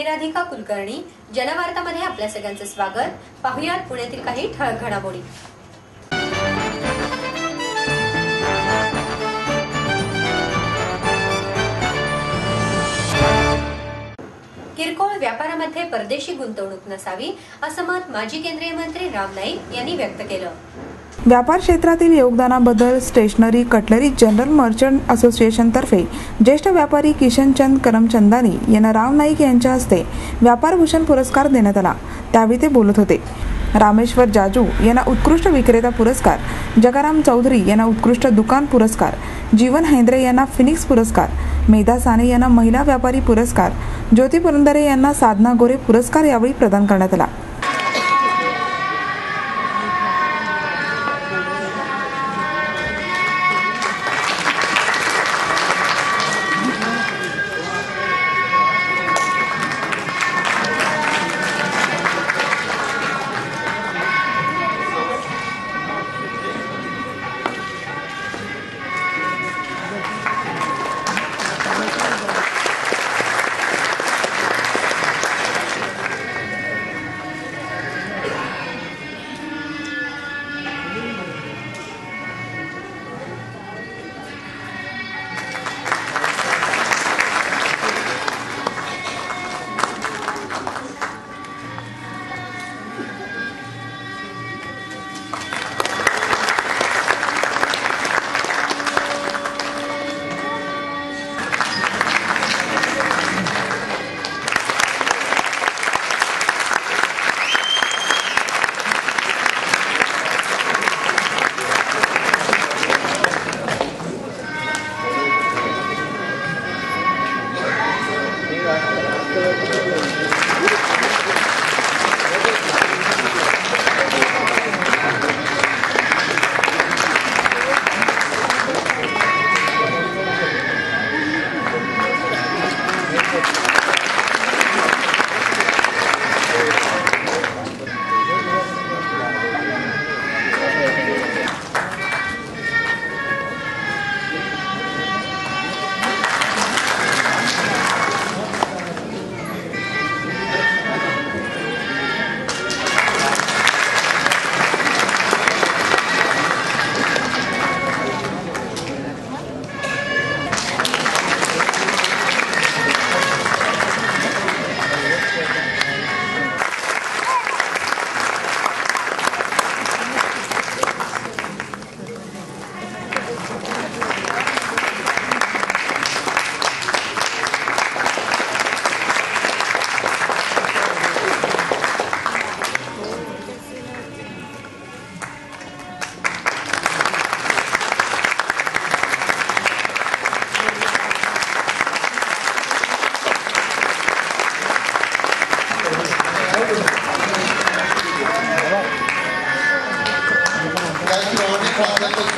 राधिका कुलकर्णी, जनवार्तामध्ये आपल्या सगळ्यांचे स्वागत. पाहुयात पुण्यातील काही ठळक घडामोडी. किरकोळ व्यापारामध्ये परदेशी गुंतवणूक नसावी, असं मत माजी केंद्रीय मंत्री राम नाईक यांनी व्यक्त केलं. व्यापार क्षेत्रातील योगदानाबद्दल स्टेशनरी कटलरी जनरल मर्चंट असोसिएशनतर्फे ज्येष्ठ व्यापारी किशनचंद करमचंदानी यांना राम नाईक यांच्या हस्ते व्यापार भूषण पुरस्कार देण्यात आला. त्यावेळी ते बोलत होते. रामेश्वर जाजू यांना उत्कृष्ट विक्रेता पुरस्कार, जगाराम चौधरी यांना उत्कृष्ट दुकान पुरस्कार, जीवन हेंद्रे यांना फिनिक्स पुरस्कार, मेधा साने यांना महिला व्यापारी पुरस्कार, ज्योती पुरंदरे यांना साधना गोरे पुरस्कार यावेळी प्रदान करण्यात आला.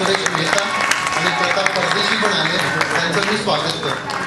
सुरेश मेहता आणि प्रताप परदेशी पण आले, त्यांचं मी स्वागत करतो.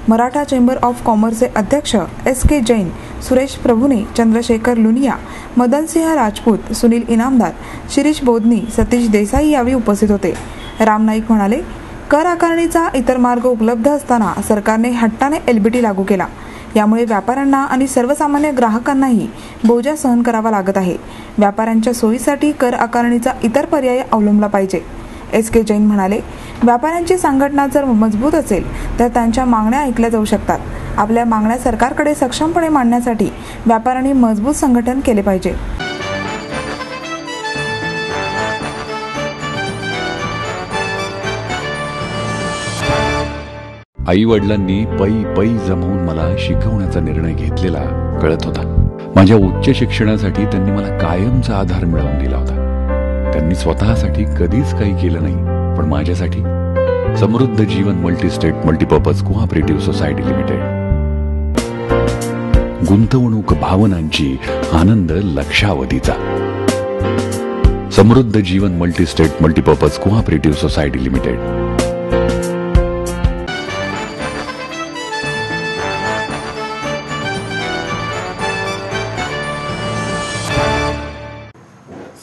मराठा चेंबर ऑफ कॉमर्सचे अध्यक्ष SK जैन, सुरेश प्रभुने, चंद्रशेखर लुनिया, मदनसिंह राजपूत, सुनील इनामदार, शिरीष बोधनी, सतीश देसाई यावेळी उपस्थित होते. राम नाईक म्हणाले, कर आकारणीचा इतर मार्ग उपलब्ध असताना सरकारने हट्टाने LBT लागू केला. यामुळे व्यापाऱ्यांना आणि सर्वसामान्य ग्राहकांनाही बोजा सहन करावा लागत आहे. व्यापाऱ्यांच्या सोयीसाठी कर आकारणीचा इतर पर्याय अवलंबला पाहिजे. SK जैन म्हणाले, व्यापाऱ्यांची संघटना जर मजबूत असेल तर त्यांच्या मागण्या ऐकल्या जाऊ शकतात. आपल्या मागण्या सरकारकडे सक्षमपणे मांडण्यासाठी व्यापाऱ्यांनी मजबूत संघटन केले पाहिजे. आई वडिलांनी पै जमवून मला शिकवण्याचा निर्णय घेतलेला कळत होता. माझ्या उच्च शिक्षणासाठी त्यांनी मला कायमचा आधार मिळवून दिला होता. त्यांनी स्वतःसाठी कधीच काही केलं नाही, पण माझ्यासाठी Samruddha Jeevan multi state multipurpose cooperative society limited. गुंतवणूक भावनांची, आनंद लक्षावधीचा. Samruddha Jeevan multistate multipurpose cooperative society limited.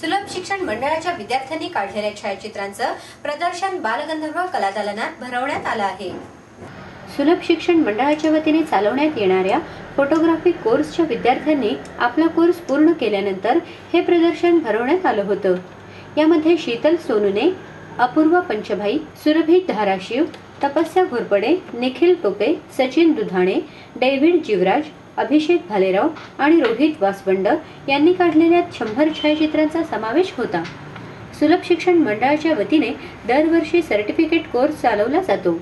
सुलभ शिक्षण मंडळाच्या विद्यार्थ्यांनी काढलेल्या छायाचित्रांचं प्रदर्शन बालगंधर्व कलादालनात भरवण्यात आलं आहे. सुलभ शिक्षण मंडळाच्या वतीने चालवण्यात येणाऱ्या फोटोग्राफी कोर्सच्या विद्यार्थ्यांनी आपला कोर्स पूर्ण केल्यानंतर हे प्रदर्शन भरवण्यात आलं होतं. यामध्ये शीतल सोनुने, अपूर्वा पंचभाई, सुरभी धाराशिव, तपस्या घोरपडे, निखिल टोपे, सचिन दुधाणे, डेव्हिड जीवराज, अभिषेक भालेराव आणि रोहित वासवंड यांनी काढलेल्या 100 छायाचित्रांचा समावेश होता. सुलभ शिक्षण मंडळाच्या वतीने दरवर्षी सर्टिफिकेट कोर्स चालवला जातो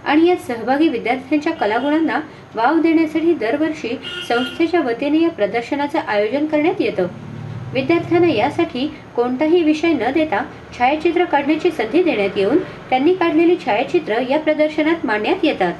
आणि यात सहभागी विद्यार्थ्यांच्या कलागुणांना वाव देण्यासाठी दरवर्षी संस्थेच्या वतीने या प्रदर्शनाचं आयोजन करण्यात येतं. विद्यार्थ्यांना यासाठी कोणताही विषय न देता छायाचित्र काढण्याची संधी देण्यात येऊन त्यांनी काढलेली छायाचित्र या प्रदर्शनात मांडण्यात येतात.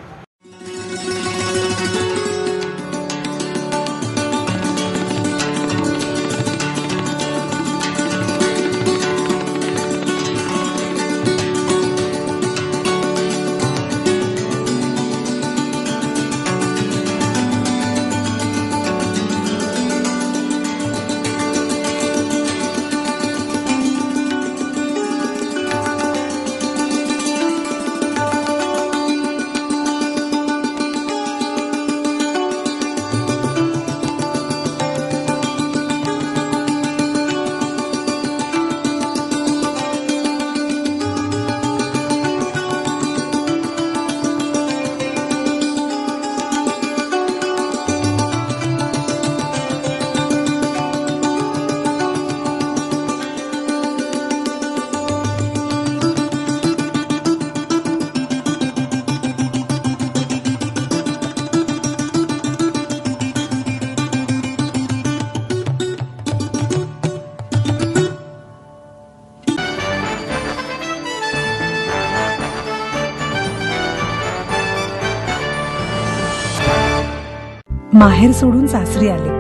माहेर सोडून सासरी आले.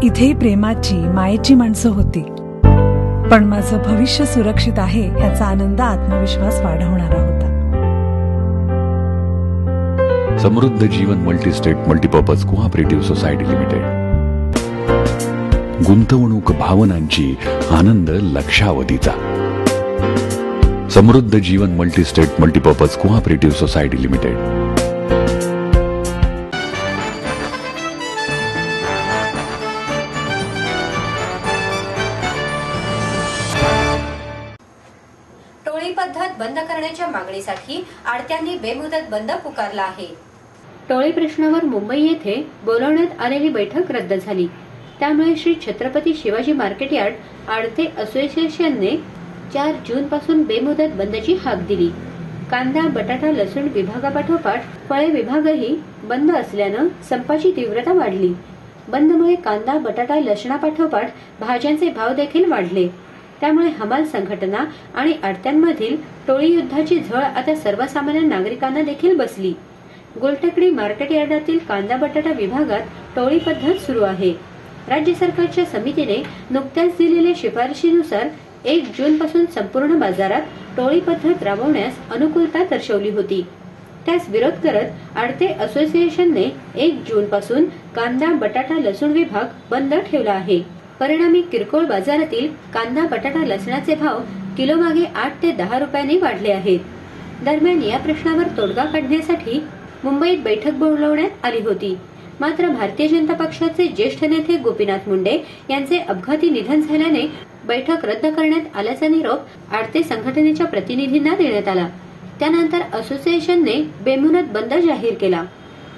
इथेही प्रेमाची, मायेची माणसं होती. पण माझं भविष्य सुरक्षित आहे याचा आनंद, आत्मविश्वास वाढवणारा होता. Samruddha Jeevan multistate multipurpose cooperative society limited. गुंतवणूक भावनांची, आनंद लक्षावधीचा. Samruddha Jeevan multistate multipurpose cooperative society limited. टोळी पद्धत बंद करण्याच्या मागणीसाठी आडत्यांनी बेमुदत बंद पुकारला आहे. टोळी प्रश्नावर मुंबई येथे बोलावण्यात आलेली बैठक रद्द झाली. त्यामुळे श्री छत्रपती शिवाजी मार्केट यार्ड आडते असोसिएशनने 4 जून पासून बेमुदत बंदची हाक दिली. कांदा, बटाटा, लसूण विभागापाठोपाठ फळे विभागही बंद असल्यानं संपाची तीव्रता वाढली. बंदमुळे कांदा, बटाटा, लसणापाठोपाठ भाज्यांचे भाव देखील वाढले. त्यामुळे हमाल संघटना आणि आडत्यांमधील टोळी युद्धाची झळ आता सर्वसामान्य नागरिकांना देखील बसली. गोलटेकडी मार्केट यार्डातील कांदा बटाटा विभागात टोळी पद्धत सुरू आहे. राज्य सरकारच्या समितीने नुकत्याच दिलेल्या शिफारशीनुसार 1 जून पासून संपूर्ण बाजारात टोळी पद्धत राबवण्यास अनुकूलता दर्शवली होती. त्यास विरोध करत आडते असोसिएशनने 1 जून पासून कांदा, बटाटा, लसूण विभाग बंद ठेवला आहे. परिणामी किरकोळ बाजारातील कांदा, बटाटा, लसणाचे भाव किलोमागे 8 ते 10 रुपयांनी वाढले आहेत. दरम्यान या प्रश्नावर तोडगा काढण्यासाठी मुंबईत बैठक बोलावण्यात आली होती. मात्र भारतीय जनता पक्षाचे ज्येष्ठ नेते गोपीनाथ मुंडे यांचे अपघाती निधन झाल्याने बैठक रद्द करण्यात आल्याचा निरोप आडते संघटनेच्या प्रतिनिधींना देण्यात आला. त्यानंतर असोसिएशनने बेमुदत बंद जाहीर केला.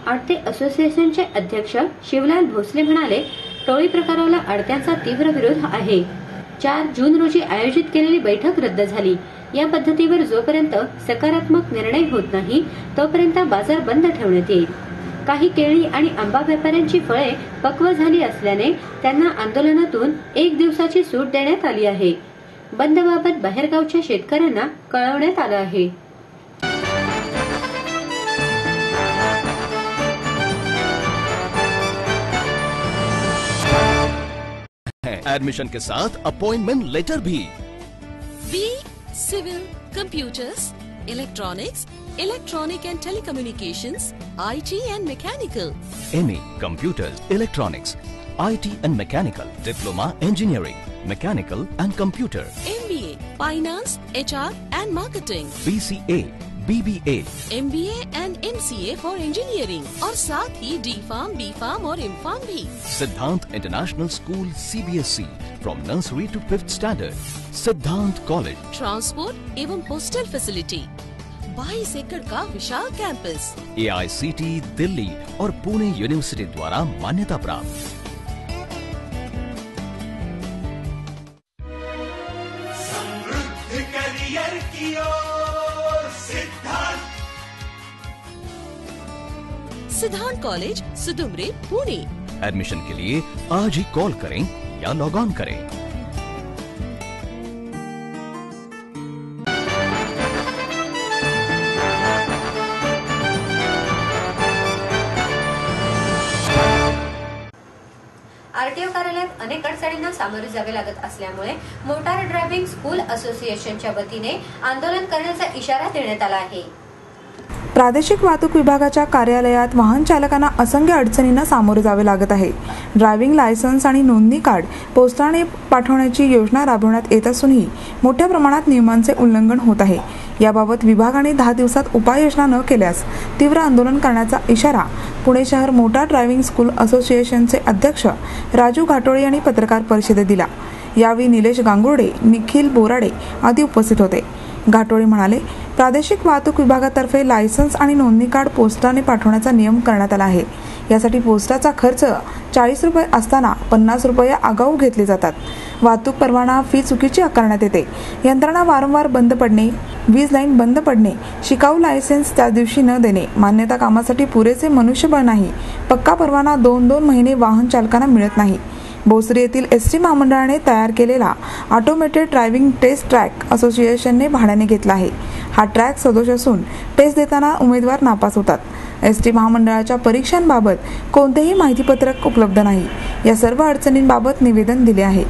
आडते असोसिएशनचे अध्यक्ष शिवलाल भोसले म्हणाले, टोळी प्रकाराला आडत्यांचा तीव्र विरोध आहे. 4 जून रोजी आयोजित केलेली बैठक रद्द झाली. या पद्धतीवर जोपर्यंत सकारात्मक निर्णय होत नाही तोपर्यंत बाजार बंद ठेवण्यात येईल. काही केळी आणि आंबा व्यापाऱ्यांची फळे पक्व झाली असल्याने त्यांना आंदोलनातून 1 दिवसाची सूट देण्यात आली आहे. बंदबाबत बाहेरगावच्या शेतकऱ्यांना कळवण्यात आलं आहे. एडमिशन के साथ अपॉइंटमेंट लेटर भी। B civil, computers, electronics, electronic and telecommunications, IT and mechanical. MA computers, electronics, IT and mechanical, diploma engineering, mechanical and computer, MBA finance, HR and marketing, BCA, BBA, MBA and MCA for engineering और साथ ही D.Pharm, B.Pharm और M.Pharm भी। Siddhant international school CBSE from nursery to 5th standard, Siddhant college. Transport एवं hostel facility, 22 एकड़ का विशाल campus, AICT Delhi और Pune university द्वारा मान्यता प्राप्त। समृद्ध करियर की ओर सिद्धांत कॉलेज, सुदुमरे, पुणे। एडमिशन के लिए आज ही कॉल करें या लॉग ऑन करें। आरटीओ कार्यालयात अनेक अडचणींना सामोरे जावे लागत असल्यामुळे मोटार ड्रायव्हिंग स्कूल असोसिएशनच्या वतीने आंदोलन करण्याचा इशारा देण्यात आला आहे। प्रादेशिक वाहतूक विभागाच्या कार्यालयात वाहन चालकांना असंख्य अडचणींना सामोरे जावे लागत आहे। ड्रायव्हिंग लायसन्स आणि नोंदणी कार्ड पोस्टाने पाठवण्याची योजना राबवण्यात येत असूनही मोठ्या प्रमाणात नियमांचे उल्लंघन होत आहे। याबाबत विभागाने 10 दिवसात उपाययोजना न केल्यास तीव्र आंदोलन करण्याचा इशारा पुणे शहर मोटार ड्रायव्हिंग स्कूल असोसिएशनचे अध्यक्ष राजू घाटोळे यांनी पत्रकार परिषदेत दिला। यावेळी निलेश गांगुर्डे, निखिल बोराडे आदी उपस्थित होते। घाटोळे म्हणाले, प्रादेशिक वाहतूक विभागातर्फे लायसन्स आणि नोंदणी कार्ड पोस्टाने पाठवण्याचा नियम करण्यात आला आहे। यासाठी पोस्टाचा खर्च 40 रुपये असताना 50 रुपये आगाऊ घेतले जातात। वाहतूक परवाना फी चुकीची आकारण्यात येते। यंत्रणा वारंवार बंद पडणे, वीज लाईन बंद पडणे, शिकाऊ लायसन्स त्या दिवशी न देणे, मान्यता कामासाठी पुरेसे मनुष्यबळ नाही, पक्का परवाना 2-2 महिने वाहन चालकांना मिळत नाही। भोसरी येथील ST महामंडळाने तयार केलेला ऑटोमेटेड ड्रायव्हिंग टेस्ट ट्रॅक असोसिएशनने भाड्याने घेतला आहे। हा ट्रॅक सदोष असून टेस्ट देताना उमेदवार नापास होतात। ST महामंडळाच्या परीक्षांबाबत कोणतेही माहितीपत्रक उपलब्ध नाही। या सर्व अडचणींबाबत निवेदन दिले आहे।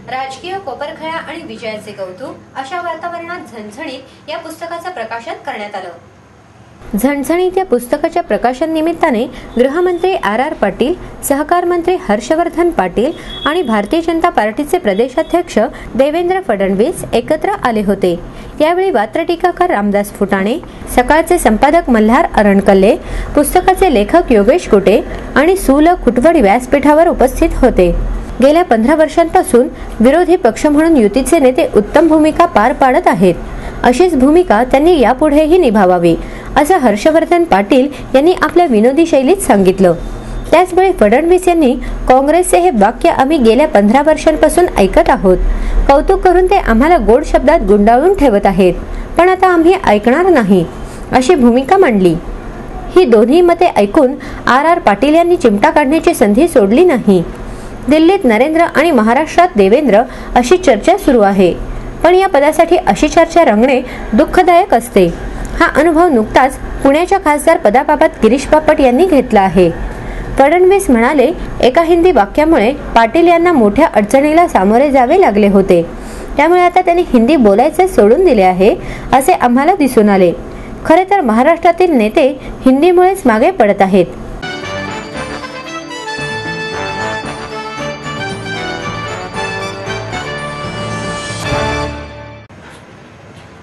राजकीय कोपरखळा आणि विजयाचे कौतुक अशा वातावरणात झणझणीत या पुस्तकाचं प्रकाशन करण्यात आलं। झणझणीत या पुस्तकाच्या प्रकाशन निमित्ताने गृहमंत्री RR पाटील, सहकार मंत्री हर्षवर्धन पाटील आणि भारतीय जनता पार्टीचे प्रदेशाध्यक्ष देवेंद्र फडणवीस एकत्र आले होते। यावेळी वात्रटीकाकार रामदास फुटाणे, सकाळचे संपादक मल्हार अरणकल्ले, पुस्तकाचे लेखक योगेश कुटे आणि सुल खुटवडी व्यासपीठावर उपस्थित होते। गेल्या 15 वर्षांपासून विरोधी पक्ष म्हणून युतीचे नेते उत्तम भूमिका पार पाडत आहेत। अशीच भूमिका त्यांनी यापुढेही निभावावी असं हर्षवर्धन पाटील यांनी आपल्या विनोदी शैलीत सांगितलं। त्याचवेळी फडणवीस यांनी काँग्रेसचे हे वाक्य आम्ही गेल्या 15 वर्षांपासून ऐकत आहोत, कौतुक करून ते आम्हाला गोड शब्दात गुंडाळून ठेवत आहेत, पण आता आम्ही ऐकणार नाही अशी भूमिका मांडली। ही दोन्ही मते ऐकून RR पाटील यांनी चिमटा काढण्याची संधी सोडली नाही। दिल्लीत नरेंद्र आणि महाराष्ट्रात देवेंद्र अशी चर्चा सुरू आहे, पण या पदासाठी अशी चर्चा रंगणे दुःखदायक असते। हा अनुभव नुकताच पुण्याच्या खासदार पदाबाबत गिरीश बापट यांनी घेतला आहे। फडणवीस म्हणाले, एका हिंदी वाक्यामुळे पाटील यांना मोठ्या अडचणीला सामोरे जावे लागले होते, त्यामुळे आता त्यांनी हिंदी बोलायचे सोडून दिले आहे असे आम्हाला दिसून आले। खरे तर महाराष्ट्रातील नेते हिंदीमुळेच मागे पडत आहेत।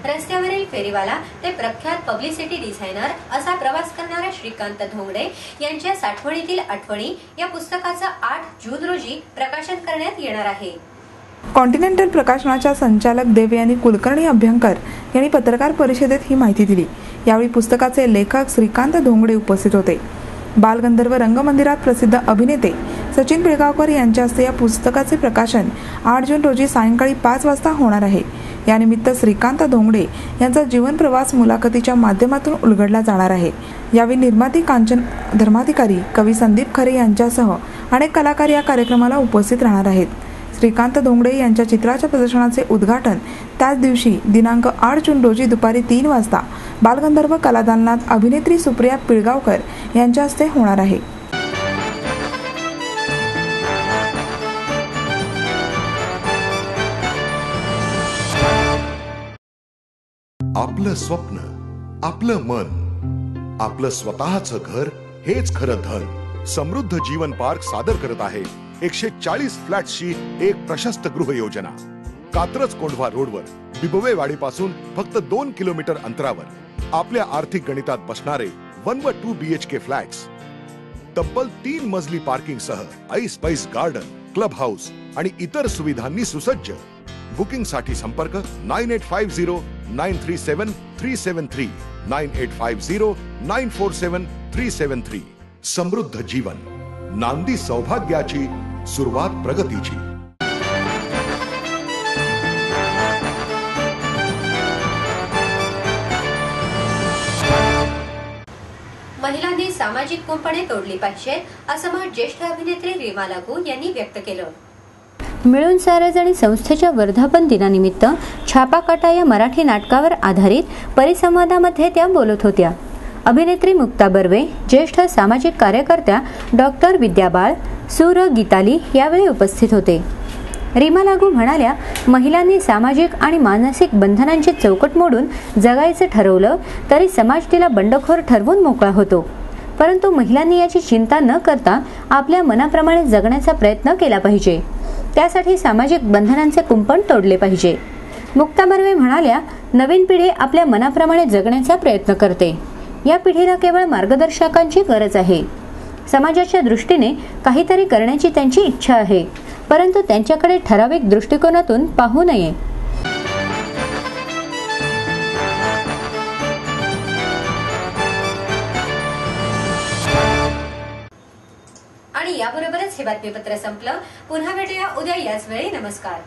रस्त्यावरील फेरीवाला ते प्रख्यात पब्लिसिटी डिझायनर असा प्रवास करणाऱ्या श्रीकांत धोंगडे यांच्या साठवणीतील आठवणी या पुस्तकाचं 8 जून रोजी प्रकाशन करण्यात येणार आहे। कॉन्टिनेंटल प्रकाशनाच्या संचालक देवयानी कुलकर्णी अभ्यंकर यांनी पत्रकार परिषदेत ही माहिती दिली। यावेळी पुस्तकाचे लेखक श्रीकांत धोंगडे उपस्थित होते। बालगंधर्व रंगमंदिरात प्रसिद्ध अभिनेते सचिन पिळगावकर यांच्या हस्ते या पुस्तकाचे प्रकाशन 8 जून रोजी सायंकाळी 5 वाजता होणार आहे। यानिमित्त श्रीकांत धोंगडे यांचा जीवन प्रवास मुलाखतीच्या माध्यमातून उलगडला जाणार आहे। यावेळी निर्माती कांचन धर्माधिकारी, कवी संदीप खरे यांच्यासह अनेक कलाकार या कार्यक्रमाला उपस्थित राहणार आहेत। श्रीकांत धोंगडे यांच्या चित्राच्या प्रदर्शनाचे उद्घाटन त्याच दिवशी दिनांक 8 जून रोजी दुपारी 3 वाजता बालगंधर्व कलादालनात अभिनेत्री सुप्रिया पिळगावकर यांच्या हस्ते होणार आहे. आपलं स्वप्न, आपलं मन, आपलं स्वतःचं घर हेच खरं धन. समृद्ध जीवन पार्क सादर करत आहे 140 फ्लॅट्सची एक प्रशस्त गृह योजना. कात्रज कोंढवा रोडवर बिबवेवाडी पासून फक्त 2 किलोमीटर अंतरावर आपल्या आर्थिक गणितात बसणारे 1 व 2 BHK फ्लॅट्स. तब्बल 3 मजली पार्किंग सह ऐस पैस गार्डन, क्लब हाऊस आणि इतर सुविधांनी सुसज्ज. बुकिंग साठी संपर्क 9850937373 9850947373. समृद्ध जीवन, नांदी सौभाग्याची, सुरुवात प्रगतीची. महिलांनी सामाजिक कुंपणे तोडली पाहिजे असं मत ज्येष्ठ अभिनेत्री रीमा लागू यांनी व्यक्त केलं. मिळून सारज आणि संस्थेच्या वर्धापन दिनानिमित्त छापा काटा या मराठी नाटकावर आधारित परिसंवादामध्ये त्या बोलत होत्या. अभिनेत्री मुक्ता बर्वे, ज्येष्ठ सामाजिक कार्यकर्त्या डॉक्टर विद्या बाळ, सूर गीताली यावेळी उपस्थित होते. रीमा लागू म्हणाल्या, महिलांनी सामाजिक आणि मानसिक बंधनांची चौकट मोडून जगायचं ठरवलं तरी समाज तिला बंडखोर ठरवून मोकळा होतो. परंतु महिलांनी याची चिंता न करता आपल्या मनाप्रमाणे जगण्याचा प्रयत्न केला पाहिजे. त्यासाठी सामाजिक बंधनांचे कुंपण तोडले पाहिजे. मुक्ता बर्वे म्हणाल्या, नवीन पिढी आपल्या मनाप्रमाणे जगण्याचा प्रयत्न करते. या पिढीला केवळ मार्गदर्शकांची गरज आहे. समाजाच्या दृष्टीने काहीतरी करण्याची त्यांची इच्छा आहे, परंतु त्यांच्याकडे ठराविक दृष्टिकोनातून पाहू नये. आणि याबरोबरच हे बातमीपत्र संपलं. पुन्हा भेटूया उद्या याच वेळी. नमस्कार.